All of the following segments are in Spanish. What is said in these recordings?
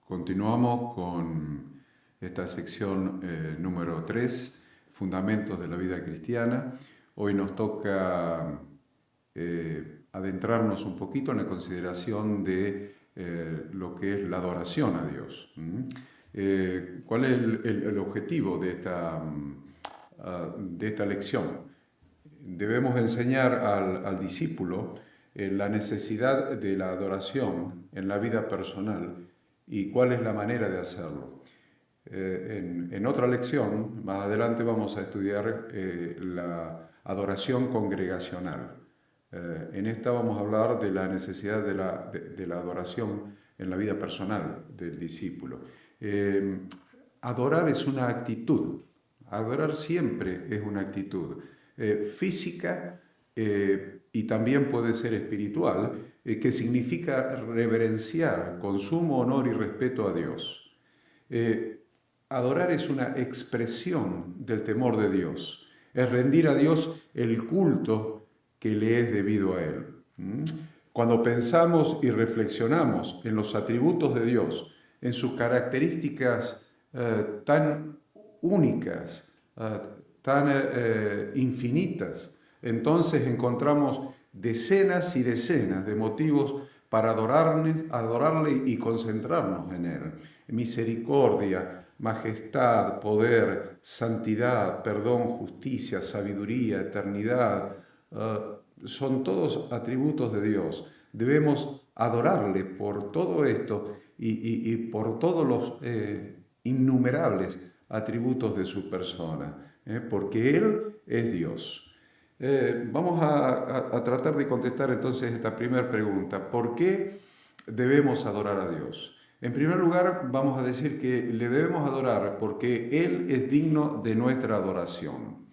Continuamos con esta sección número 3, Fundamentos de la vida cristiana. Hoy nos toca adentrarnos un poquito en la consideración de lo que es la adoración a Dios. ¿Cuál es el objetivo de esta lección? Debemos enseñar al discípulo la necesidad de la adoración en la vida personal y cuál es la manera de hacerlo. En otra lección, más adelante, vamos a estudiar la adoración congregacional. En esta vamos a hablar de la necesidad de la adoración en la vida personal del discípulo. Adorar es una actitud. Adorar siempre es una actitud física y también puede ser espiritual, que significa reverenciar con sumo honor y respeto a Dios. Adorar es una expresión del temor de Dios, es rendir a Dios el culto que le es debido a Él. Cuando pensamos y reflexionamos en los atributos de Dios, en sus características tan únicas, tan infinitas, entonces encontramos decenas y decenas de motivos para adorarle y concentrarnos en Él. Misericordia, majestad, poder, santidad, perdón, justicia, sabiduría, eternidad, son todos atributos de Dios. Debemos adorarle por todo esto y por todos los innumerables atributos de su persona, porque Él es Dios. Vamos a tratar de contestar entonces esta primera pregunta. ¿Por qué debemos adorar a Dios? En primer lugar, vamos a decir que le debemos adorar porque Él es digno de nuestra adoración.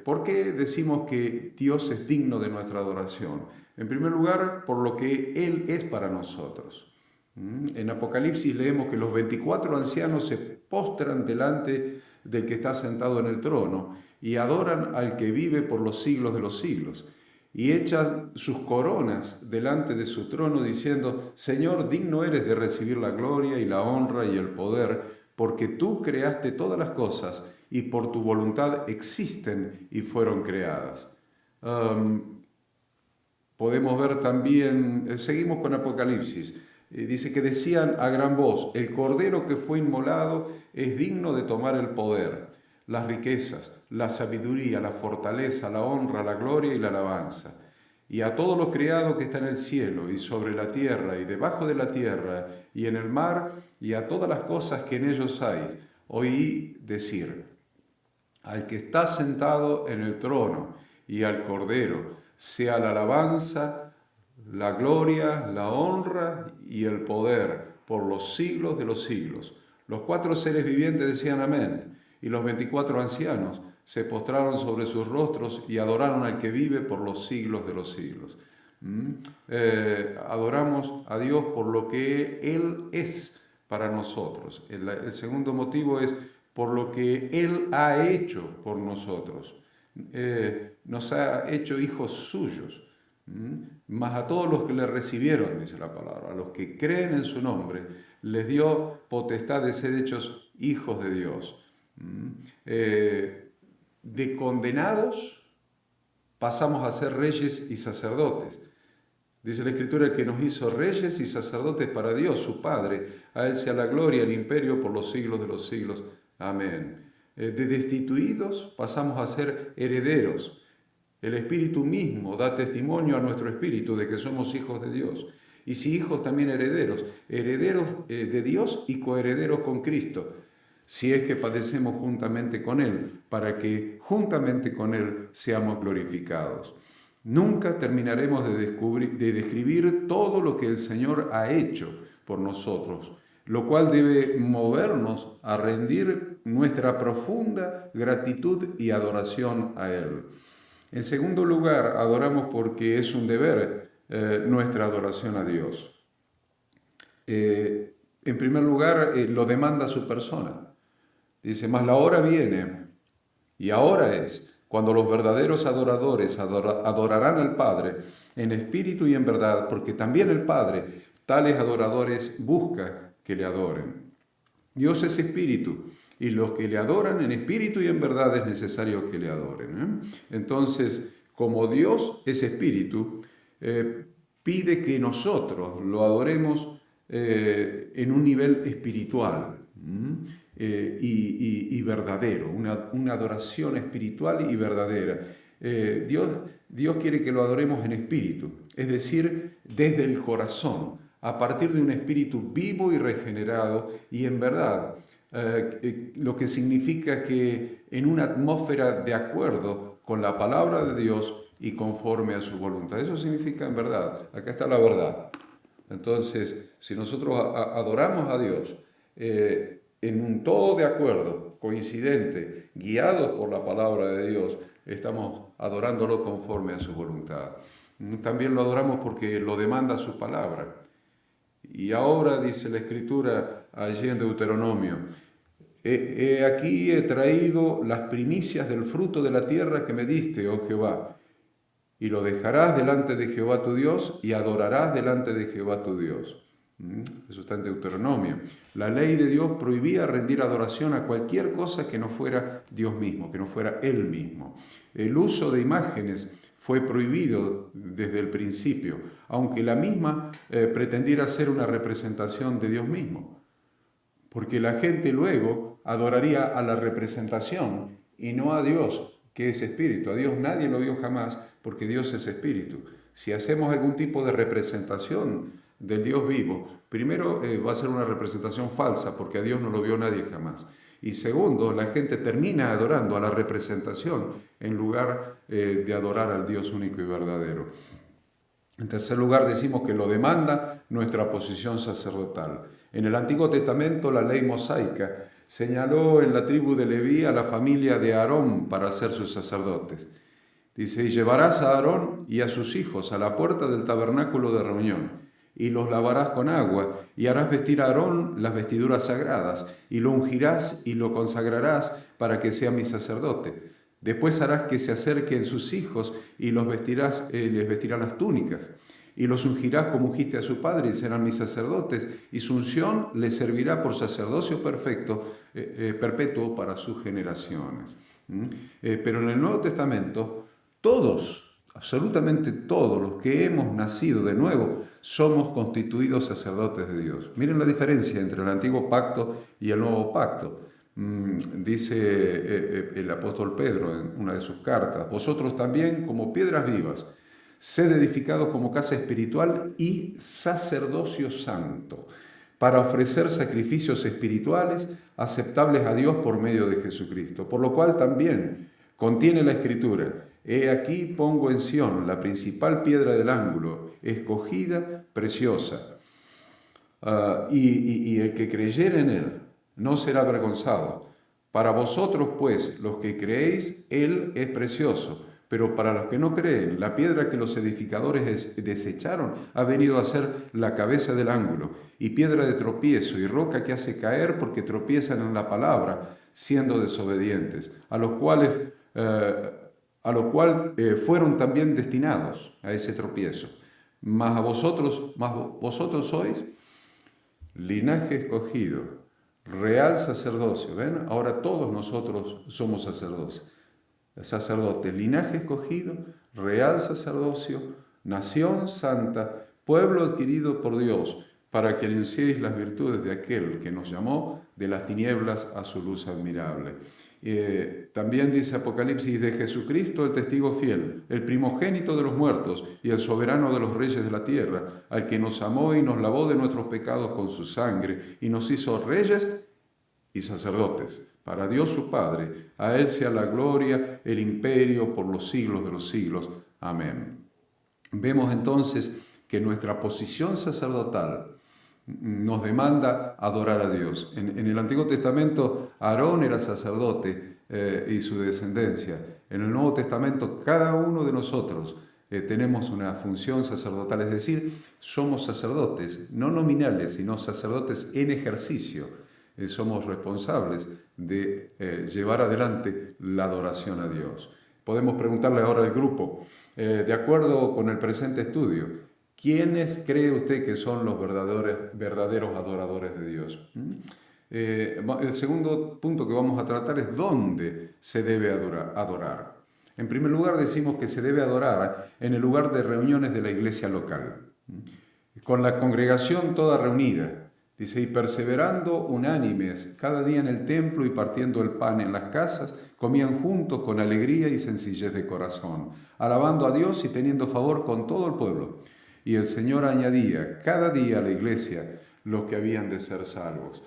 ¿Por qué decimos que Dios es digno de nuestra adoración? En primer lugar, por lo que Él es para nosotros. En Apocalipsis leemos que los 24 ancianos se postran delante del que está sentado en el trono y adoran al que vive por los siglos de los siglos, y echan sus coronas delante de su trono diciendo: Señor, digno eres de recibir la gloria y la honra y el poder, porque tú creaste todas las cosas y por tu voluntad existen y fueron creadas. Podemos ver también, seguimos con Apocalipsis, dice que decían a gran voz: el cordero que fue inmolado es digno de tomar el poder, las riquezas, la sabiduría, la fortaleza, la honra, la gloria y la alabanza. Y a todo lo creado que está en el cielo y sobre la tierra y debajo de la tierra y en el mar y a todas las cosas que en ellos hay, oí decir: al que está sentado en el trono y al cordero sea la alabanza, la gloria, la honra y el poder por los siglos de los siglos. Los 4 seres vivientes decían amén, y los 24 ancianos se postraron sobre sus rostros y adoraron al que vive por los siglos de los siglos. Adoramos a Dios por lo que Él es para nosotros. El segundo motivo es por lo que Él ha hecho por nosotros. Nos ha hecho hijos suyos. Mas a todos los que le recibieron, dice la palabra, a los que creen en su nombre, les dio potestad de ser hechos hijos de Dios. De condenados pasamos a ser reyes y sacerdotes. Dice la Escritura que nos hizo reyes y sacerdotes para Dios, su Padre. A Él sea la gloria y el imperio por los siglos de los siglos. Amén. De destituidos pasamos a ser herederos. El Espíritu mismo da testimonio a nuestro espíritu de que somos hijos de Dios. Y si hijos, también herederos. Herederos de Dios y coherederos con Cristo, si es que padecemos juntamente con Él, para que juntamente con Él seamos glorificados. Nunca terminaremos de describir todo lo que el Señor ha hecho por nosotros, lo cual debe movernos a rendir nuestra profunda gratitud y adoración a Él. En segundo lugar, adoramos porque es un deber nuestra adoración a Dios. En primer lugar, lo demanda su persona. Dice: mas la hora viene, y ahora es, cuando los verdaderos adoradores adorarán al Padre en espíritu y en verdad, porque también el Padre tales adoradores busca que le adoren. Dios es espíritu, y los que le adoran en espíritu y en verdad es necesario que le adoren. Entonces, como Dios es espíritu, pide que nosotros lo adoremos en un nivel espiritual y verdadero, una adoración espiritual y verdadera. Dios quiere que lo adoremos en espíritu, es decir, desde el corazón, a partir de un espíritu vivo y regenerado y en verdad, lo que significa que en una atmósfera de acuerdo con la palabra de Dios y conforme a su voluntad. Eso significa en verdad, acá está la verdad. Entonces, si nosotros adoramos a Dios en un todo de acuerdo, coincidente, guiados por la palabra de Dios, estamos adorándolo conforme a su voluntad. También lo adoramos porque lo demanda su palabra. Y ahora, dice la Escritura allí en Deuteronomio, aquí he traído las primicias del fruto de la tierra que me diste, oh Jehová, y lo dejarás delante de Jehová tu Dios y adorarás delante de Jehová tu Dios. Eso está en Deuteronomio. La ley de Dios prohibía rendir adoración a cualquier cosa que no fuera Dios mismo, que no fuera Él mismo. El uso de imágenes fue prohibido desde el principio, aunque la misma pretendiera ser una representación de Dios mismo. Porque la gente luego adoraría a la representación y no a Dios, que es espíritu. A Dios nadie lo vio jamás, porque Dios es espíritu. Si hacemos algún tipo de representación del Dios vivo, primero va a ser una representación falsa, porque a Dios no lo vio nadie jamás. Y segundo, la gente termina adorando a la representación en lugar de adorar al Dios único y verdadero. En tercer lugar, decimos que lo demanda nuestra posición sacerdotal. En el Antiguo Testamento, la ley mosaica señaló en la tribu de Leví a la familia de Aarón para ser sus sacerdotes. Dice, y llevarás a Aarón y a sus hijos a la puerta del tabernáculo de reunión, y los lavarás con agua, y harás vestir a Aarón las vestiduras sagradas, y lo ungirás y lo consagrarás para que sea mi sacerdote. Después harás que se acerquen sus hijos y les vestirás las túnicas, y los ungirás como ungiste a su padre, y serán mis sacerdotes, y su unción les servirá por sacerdocio perpetuo para sus generaciones. Pero en el Nuevo Testamento, todos, absolutamente todos los que hemos nacido de nuevo, somos constituidos sacerdotes de Dios. Miren la diferencia entre el antiguo pacto y el nuevo pacto. Dice el apóstol Pedro en una de sus cartas, vosotros también como piedras vivas, sed edificados como casa espiritual y sacerdocio santo, para ofrecer sacrificios espirituales aceptables a Dios por medio de Jesucristo. Por lo cual también contiene la Escritura, he aquí pongo en Sión la principal piedra del ángulo, escogida, preciosa, y el que creyere en él no será avergonzado. Para vosotros, pues, los que creéis, Él es precioso, pero para los que no creen, la piedra que los edificadores desecharon ha venido a ser la cabeza del ángulo, y piedra de tropiezo, y roca que hace caer porque tropiezan en la palabra, siendo desobedientes, a lo cual fueron también destinados a ese tropiezo. Mas vosotros sois linaje escogido, real sacerdocio. ¿Ven? Ahora todos nosotros somos sacerdotes, linaje escogido, real sacerdocio, nación santa, pueblo adquirido por Dios, para que anunciéis las virtudes de aquel que nos llamó de las tinieblas a su luz admirable. También dice Apocalipsis, de Jesucristo el testigo fiel, el primogénito de los muertos y el soberano de los reyes de la tierra, al que nos amó y nos lavó de nuestros pecados con su sangre y nos hizo reyes y sacerdotes para Dios su Padre. A Él sea la gloria, el imperio por los siglos de los siglos. Amén. Vemos entonces que nuestra posición sacerdotal nos demanda adorar a Dios. En el Antiguo Testamento, Aarón era sacerdote y su descendencia. En el Nuevo Testamento, cada uno de nosotros tenemos una función sacerdotal, es decir, somos sacerdotes, no nominales, sino sacerdotes en ejercicio. Somos responsables de llevar adelante la adoración a Dios. Podemos preguntarle ahora al grupo, de acuerdo con el presente estudio, ¿Quiénes cree usted que son los verdaderos adoradores de Dios? El segundo punto que vamos a tratar es dónde se debe adorar. En primer lugar, decimos que se debe adorar en el lugar de reuniones de la iglesia local, con la congregación toda reunida. Dice, y perseverando unánimes cada día en el templo y partiendo el pan en las casas, comían juntos con alegría y sencillez de corazón, alabando a Dios y teniendo favor con todo el pueblo. Y el Señor añadía cada día a la iglesia los que habían de ser salvos.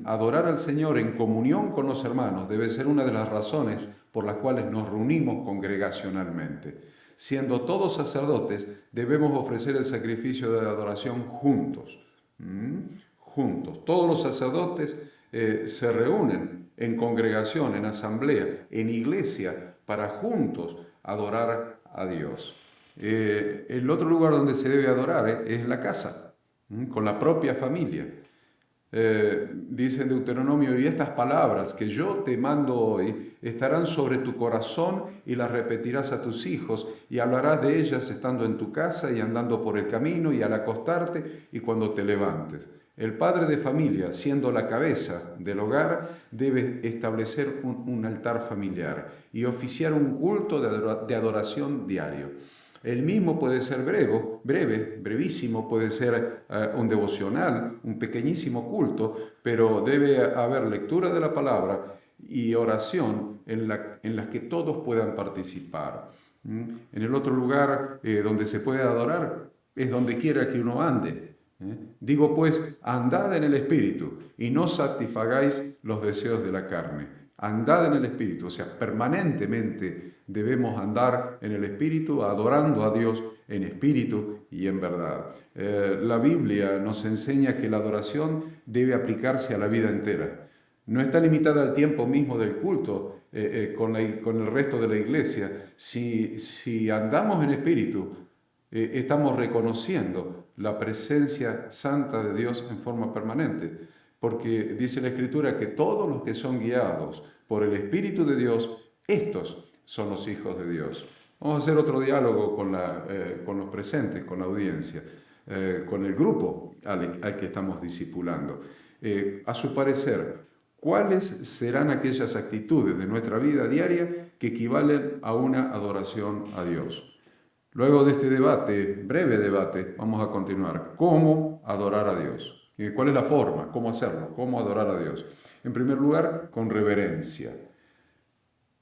Adorar al Señor en comunión con los hermanos debe ser una de las razones por las cuales nos reunimos congregacionalmente. Siendo todos sacerdotes, debemos ofrecer el sacrificio de la adoración juntos. Juntos. Todos los sacerdotes se reúnen en congregación, en asamblea, en iglesia, para juntos adorar a Dios. El otro lugar donde se debe adorar es en la casa, con la propia familia. Dice en Deuteronomio, y estas palabras que yo te mando hoy estarán sobre tu corazón y las repetirás a tus hijos y hablarás de ellas estando en tu casa y andando por el camino y al acostarte y cuando te levantes. El padre de familia, siendo la cabeza del hogar, debe establecer un altar familiar y oficiar un culto de adoración diario. El mismo puede ser brevísimo, puede ser un devocional, un pequeñísimo culto, pero debe haber lectura de la palabra y oración en las que todos puedan participar. En el otro lugar donde se puede adorar es donde quiera que uno ande. Digo pues, andad en el Espíritu y no satisfagáis los deseos de la carne. Andad en el Espíritu, o sea, permanentemente debemos andar en el Espíritu, adorando a Dios en espíritu y en verdad. La Biblia nos enseña que la adoración debe aplicarse a la vida entera. No está limitada al tiempo mismo del culto con el resto de la iglesia. Si andamos en espíritu, estamos reconociendo la presencia santa de Dios en forma permanente, porque dice la Escritura que todos los que son guiados por el Espíritu de Dios, estos son los hijos de Dios. Vamos a hacer otro diálogo con los presentes, con la audiencia, con el grupo al que estamos discipulando. A su parecer, ¿cuáles serán aquellas actitudes de nuestra vida diaria que equivalen a una adoración a Dios? Luego de este breve debate, vamos a continuar. ¿Cómo adorar a Dios? ¿Cuál es la forma? ¿Cómo hacerlo? ¿Cómo adorar a Dios? En primer lugar, con reverencia.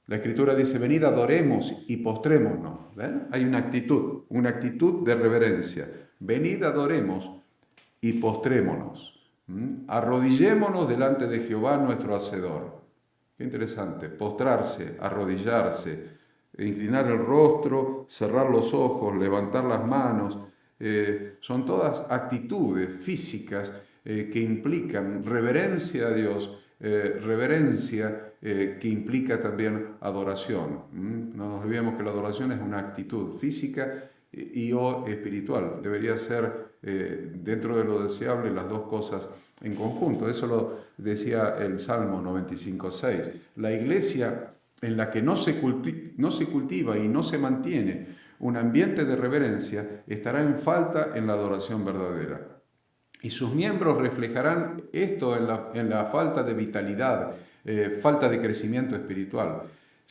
La Escritura dice, venid, adoremos y postrémonos. ¿Ven? Hay una actitud de reverencia. Venid, adoremos y postrémonos. Arrodillémonos delante de Jehová nuestro Hacedor. Qué interesante, postrarse, arrodillarse, inclinar el rostro, cerrar los ojos, levantar las manos. Son todas actitudes físicas que implican reverencia a Dios, reverencia que implica también adoración. No nos olvidemos que la adoración es una actitud física y o espiritual. Debería ser dentro de lo deseable las dos cosas en conjunto. Eso lo decía el Salmo 95:6. La iglesia en la que no se cultiva y no se mantiene un ambiente de reverencia estará en falta en la adoración verdadera. Y sus miembros reflejarán esto en la falta de vitalidad, falta de crecimiento espiritual.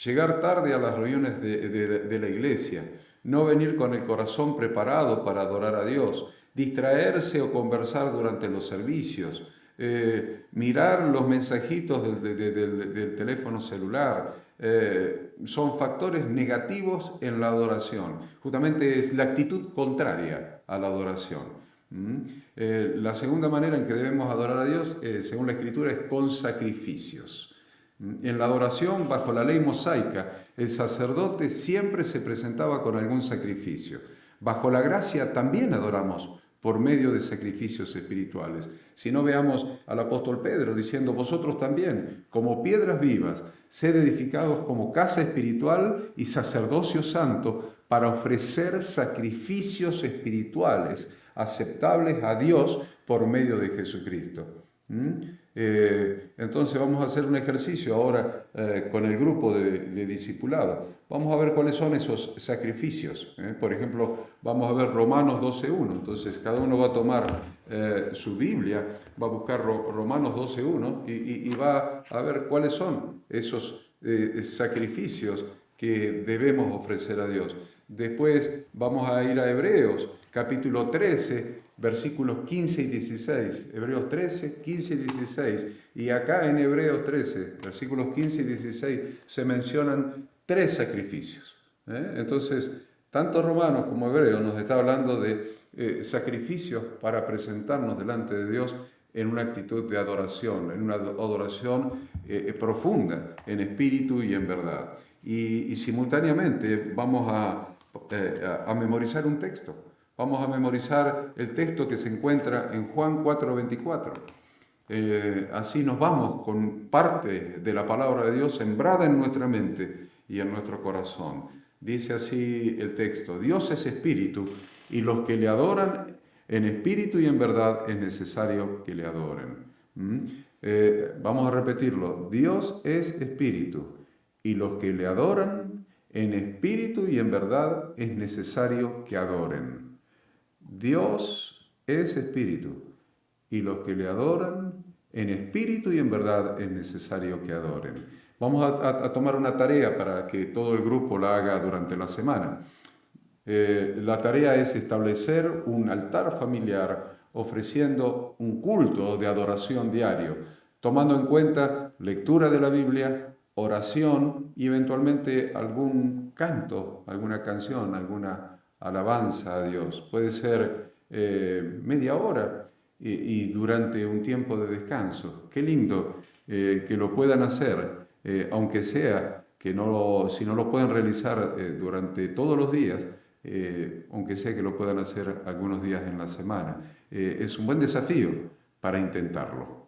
Llegar tarde a las reuniones de la iglesia, no venir con el corazón preparado para adorar a Dios, distraerse o conversar durante los servicios, mirar los mensajitos del teléfono celular, son factores negativos en la adoración. Justamente es la actitud contraria a la adoración. La segunda manera en que debemos adorar a Dios, según la Escritura, es con sacrificios. En la adoración, bajo la ley mosaica, el sacerdote siempre se presentaba con algún sacrificio. Bajo la gracia también adoramos por medio de sacrificios espirituales. Si no, veamos al apóstol Pedro diciendo, vosotros también, como piedras vivas, sed edificados como casa espiritual y sacerdocio santo para ofrecer sacrificios espirituales aceptables a Dios por medio de Jesucristo. Entonces vamos a hacer un ejercicio ahora con el grupo de discipulado. Vamos a ver cuáles son esos sacrificios. Por ejemplo, vamos a ver Romanos 12.1. Entonces cada uno va a tomar su Biblia, va a buscar Romanos 12.1 y va a ver cuáles son esos sacrificios que debemos ofrecer a Dios. Después vamos a ir a Hebreos, capítulo 13, versículos 15 y 16. Hebreos 13, 15 y 16. Y acá en Hebreos 13, versículos 15 y 16, se mencionan 3 sacrificios. Entonces, tanto Romanos como Hebreos nos está hablando de sacrificios para presentarnos delante de Dios en una actitud de adoración, en una adoración profunda, en espíritu y en verdad. Y simultáneamente vamos a memorizar un texto. Vamos a memorizar el texto que se encuentra en Juan 4:24. Así nos vamos con parte de la palabra de Dios sembrada en nuestra mente y en nuestro corazón. Dice así el texto: Dios es espíritu y los que le adoran en espíritu y en verdad es necesario que le adoren. Vamos a repetirlo: Dios es espíritu y los que le adoran en espíritu y en verdad es necesario que adoren. Dios es espíritu y los que le adoran en espíritu y en verdad es necesario que adoren. Vamos a tomar una tarea para que todo el grupo la haga durante la semana. La tarea es establecer un altar familiar ofreciendo un culto de adoración diario, tomando en cuenta lectura de la Biblia, oración y eventualmente algún canto, alguna canción, alguna alabanza a Dios. Puede ser media hora y durante un tiempo de descanso. Qué lindo que lo puedan hacer, aunque sea que si no lo pueden realizar durante todos los días, aunque sea que lo puedan hacer algunos días en la semana. Es un buen desafío para intentarlo.